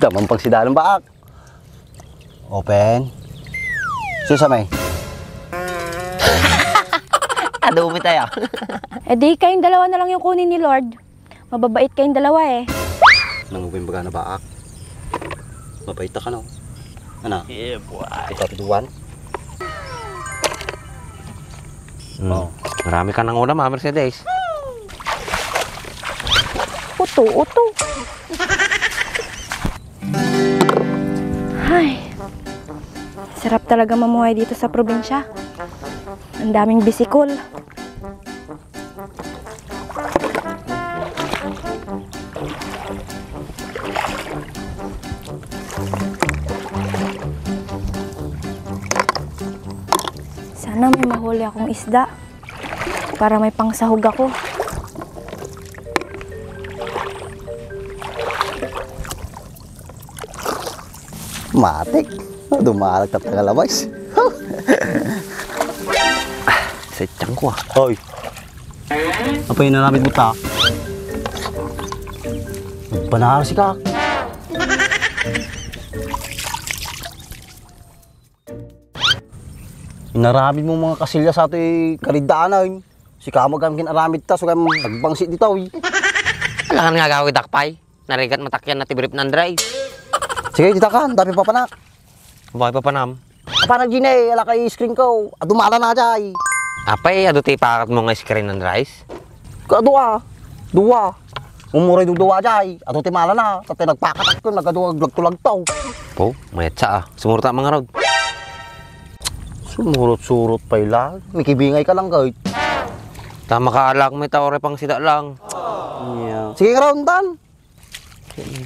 Damang pagsida ng baak. Open. Susamay. Adumi tayo. Eh di kayong dalawa na lang yung kunin ni Lord. Mababait kayong dalawa eh. Nangubin baga na baak. Mabait ka no. Ano? Yeah, boy. Ito tuduan. Oh. Marami ka ng ulam ha, Mercedes. Uto. Ay, sarap talaga mamuhay dito sa probinsya. Ang daming bisikol. Sana may mahuli akong isda para may pangsahog ako. Matik. Dumalag tap tagalabas. Sa tiyang ko ah. Hoy. Apa yung naramid mo ta? Panahal si Kak. Inaramid mo mga kasilya sa ito'y karidaan. Si Kamag ang kinaramid ta, so kayo nagbangsit dito. Wala ka nga gawin dakpay. Narigat matakyan na tibrip ng drive. Sige, dita ka, dami pa panak. Bakit pa panam? Parang ginay, ala kay screen ko. Adumala na dyan. Apay, ado tayo pakat mo nga screen ng rice. Kadua. Dua. Umuray duwa dyan. Ato timala na. Tapos nagpakatak ko, nagkaduwag-tulag to. Po, mayat sa ah. Sumurta mga road. Sumurot-surot pa ilang. May kibingay ka lang kahit. Tama ka alak, may tawari pang sida lang. Yeah. Sige nga raundan.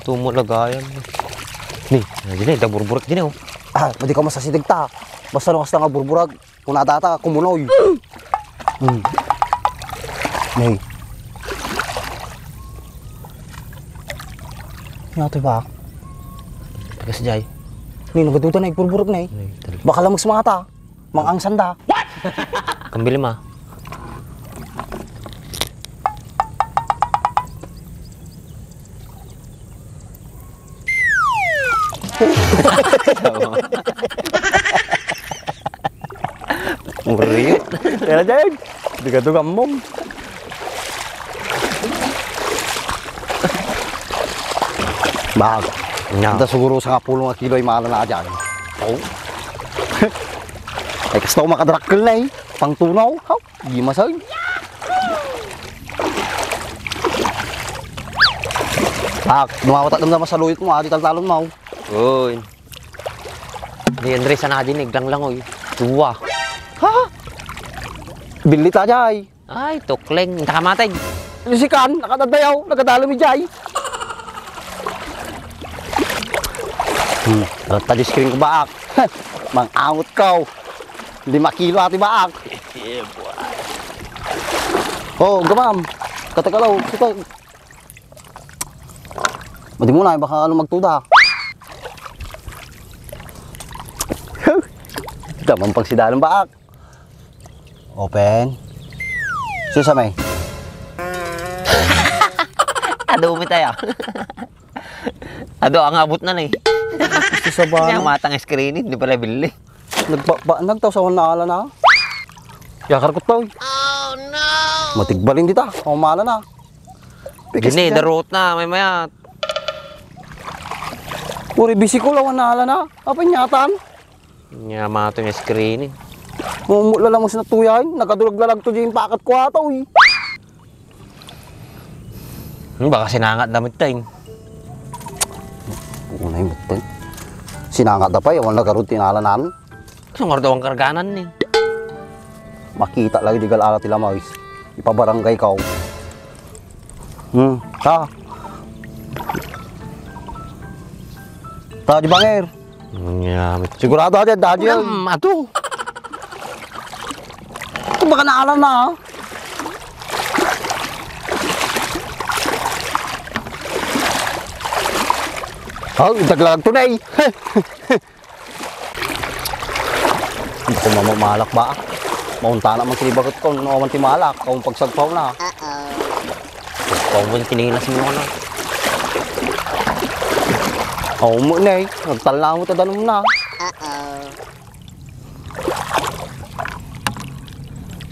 Tumo lagayan. Nih, nandiyan eh, daburburak din eh. Ah, madi ka masasidig ta. Basta nung kasta nga burburag. Kung natata, kumunoy. Nay. Nato ba? Tagas jay. Ni, nagaduda na burburag na Baka lang magsumata. Mang sanda. What? Kambili ma. Muriyot. Kaya dyan. Hindi ka ito mom. Bag. Ito siguro sa kapulong na kilo ay mahal na dyan. Oh. Ay kasi ako makadrakkel na eh. Pang tunaw. Hindi masay. Bag. Numawatak naman sa luyot mo. Di taltalon mo. Uy. Di Andre, sana dinig lang oy. Tuwa. Ha? Bili ta jay. Ay, tukleng. Hindi ka matay. Lisikan, nakadadayaw, nakadalo mi jay. Tadi screen ko baak. Mang-angot ko. 5 kilo ati baak. Yeah, boy. Oh, gamam. Katakalaw, sito. Madi mo na, baka ano magtuda. Damang pagsida ng baak. Open. Susamay. Adumi tayo. Ado ang abot na eh. Gusto sa Hindi bano. ang matang screen, hindi pala bili. Nagtaw sa wala na. Yakar ko to. Oh no! Matigbalin dita, umala na. Gini, darot na, may mayat. Puri bisi ko lawan na. Apa nyatan? Nga mato yung screen eh. Mumula lang mo sinatuyan. Nagkadulag-lalag to dyan pakat ko ataw eh. Baka sinangat damit tayo. Unay mo to. Sinangat na pa, yawan nagarod tinalanan. Sumar daw ang karganan eh. Makita lagi di galala tila mais. Ipabarangay ka. Ta. Ta di bangir. Nga, Sigurado aja dahil yan. ato. Ito baka naalam na ha. Oh, itaglalag to na eh. Hindi ko mamamalak ba? Maunta naman kinibagot ko. Naman timalak. Kung pagsagpaw na. Kung mo tinilas mo na. Oo mo na eh. Nagtala mo tadanong na.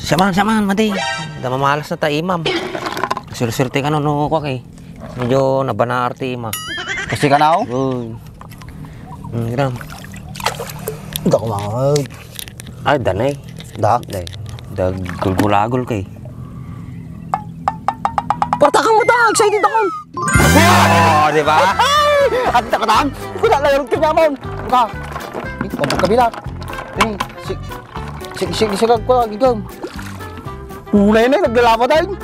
Samahan, mati. Damamalas na ta, imam. Sir-sirte ka no, kwak eh. Medyo nabanaarte, ima. Kasi ka na ako? Uy. Gram. Hindi ako mangay. Ay, danay. Da? Dag gulgulagol kay. Partakang mo ta! Excited ako! Oh, di ba? Ay! At nakataan! Kuna na yung kinyamon! Ka! Ito, pagkabilat. Sigag ko lang, igam. Ulay na, naglalapa tayo.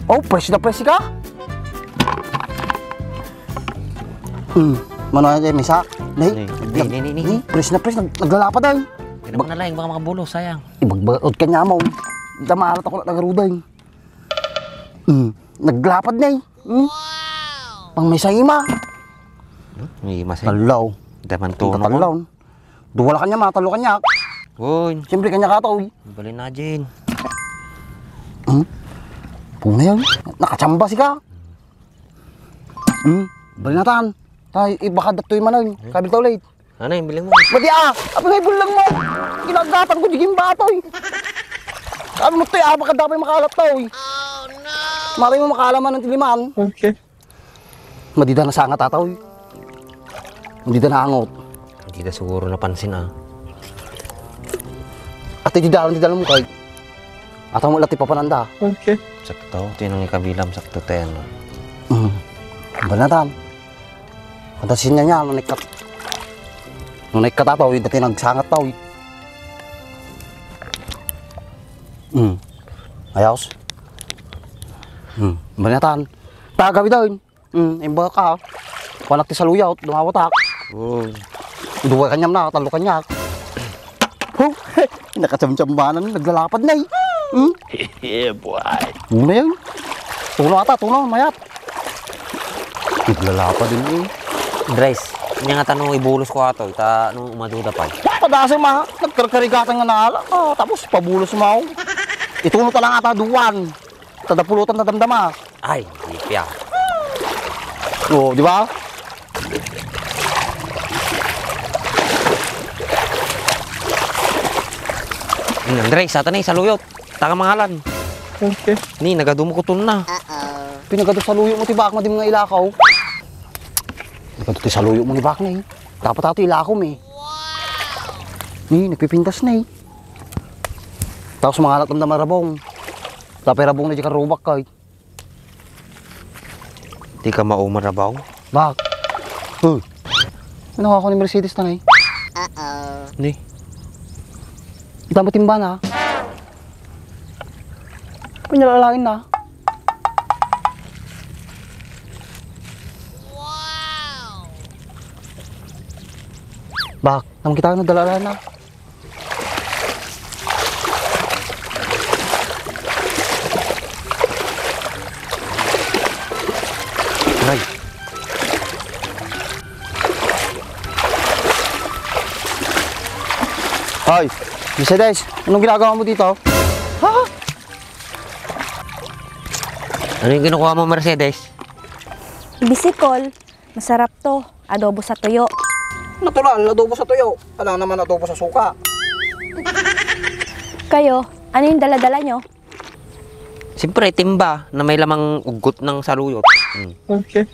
Oh, fresh na fresh ka? Mano na tayo, misa? Nay, fresh na fresh, naglalapa tayo. Hindi naman na lang, baka makabulo, sayang. Ibagbaod ka niya mo. Damarat ako na nagaruday. Naglapad na eh. Pang may saima. May masay. Talaw. Daman to. Talaw. Duwala ka niya, matalo ka niya. Uy. Siyempre kanya ka to. Balin na dyan. Puna yan. Nakachamba si ka. Balin natan. Tay, baka datoy manan. Kabil to late. Ano yung biling mo? Mati Apa ngay bulang mo? Ginagatan ko, diging batoy. Sabi mo to, baka dapat makalat to. Oh no! Maray mo makalaman ng tiliman. Okay. Madida na sangat tataw. Madida na angot. Hindi na siguro napansin Ate di dalam mo kay. Ataw mo lati papananda. Okay. Sakto, tinong ikabilam, sakto ten. Banatan. Pantasin niya nung nagkatataw, dati nagsangat taw. Ayos. Banatan. Tagawi daw. Imba ka. Panak ti saluyot, dumawatak. Duwa kanyam na, talo kanya. Nakacham-chambanan, naglalapad na eh. Yeah, boy. Una yan. Tuno ata, mayat. Naglalapad din eh. Dres, niya nga tanong ibulos ko ato, nung umaduda pa. Padasa nagkarkarigatan nga naala. Tapos pabulos mo. Ituno ta lang ata duwan. Tadapulutan na damdama. Ay, ipya. Oo, di ba? Andres, sa tanay, saluyot. Taka mangalan. Okay. Ni, nagadumukutun na. Pinagado sa luyo mo tibak mo di mga ilakaw. Nagado ti sa luyo mo tibak na eh. Dapat ato ilakaw eh. Ni, nagpipintas na eh. Tapos mga alat ng marabong. Tapos rabong na di ka rubak ka eh. Di ka maumarabaw? Bak? Ano ako ni Mercedes na eh? Ni. Kita mo timba na. Pinalalain na. Wow! Bak, naman kita nagdalala na. Ay. Hoy, Mercedes, anong ginagawa mo dito? Ha? Ano yung kinukuha mo, Mercedes? Bisikol, masarap to. Adobo sa tuyo. Natural, adobo sa tuyo. Alang naman adobo sa suka. Kayo, ano yung dala-dala nyo? Siyempre, timba na may lamang ugot ng saluyot. Okay.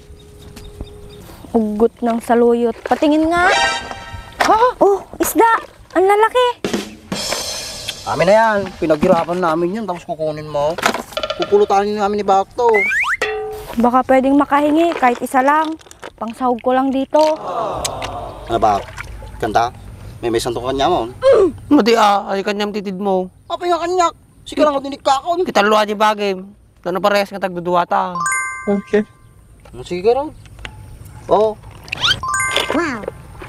Ugot ng saluyot. Patingin nga. Ha? Oh, isda. Ang lalaki. Amin na yan. Pinaghirapan namin yan. Tapos kukunin mo. Pupulutanin namin ni Bakto. Baka pwedeng makahingi kahit isa lang. Pangsahog ko lang dito. Ano ba? Kanta? May santong kanya mo. Mati ay kanyang titid mo. Apa yung kanyak? Sige lang ako dinig kakon. Kita luwa di bagay. Ano parehas nga tagduduwata. Okay. Sige ka rin. Oo. Wow.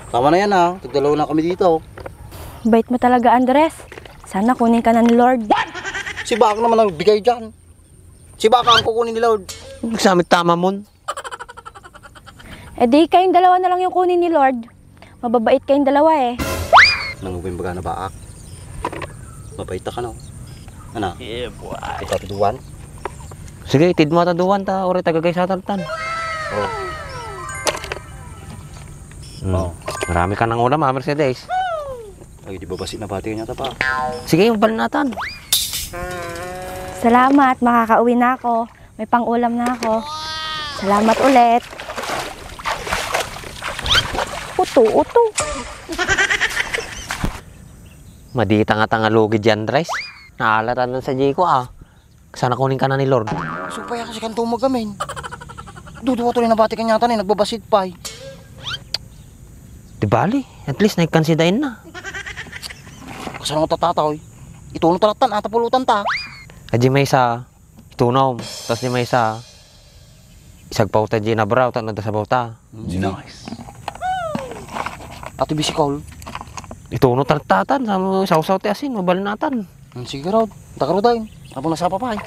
Tama na yan ha. Tagdalaw na kami dito. Bait mo talaga, Andres. Sana kunin ka na ni Lord. Si Bak naman ang bigay dyan. Si Bak ang kukunin ni Lord. Samit tama mon. Eh di kayong dalawa na lang yung kunin ni Lord. Mababait kayong dalawa eh. Nangubing baga na Baak. Mabait ka no. Ano? Yeah boy. Ikaw tuduan? Sige, itid mo taduan ta. Ori tagagay sa tartan. Oh. Marami ka ng ulam ha, Mercedes. Ay, di ba basit na bati niya pa? Sige, yung balinatan. Salamat, makakauwi na ako. May pang-ulam na ako. Salamat ulit. Uto. Madi tanga-tanga lugi dyan, Dres. Naalatan lang sa Jiko ah. Sana kunin ka na ni Lord. Supaya kasi kanto mo gamin. Duduwa tuloy na bati kanya tanay, nagbabasit pa eh. Di bali, at least nagkansidain na. Kasi nang tatataw eh. Ito nung talatan, atapulutan ta. At di may isa, itunom. Tapos di may isa, isag pauta di na braw, tanong sa pauta. Nice. Ate bisikol. Ituno talatatan, sa sausaw ti asin, mabalinatan. Sige raw, takaro dahin. Habang nasa pa pa eh.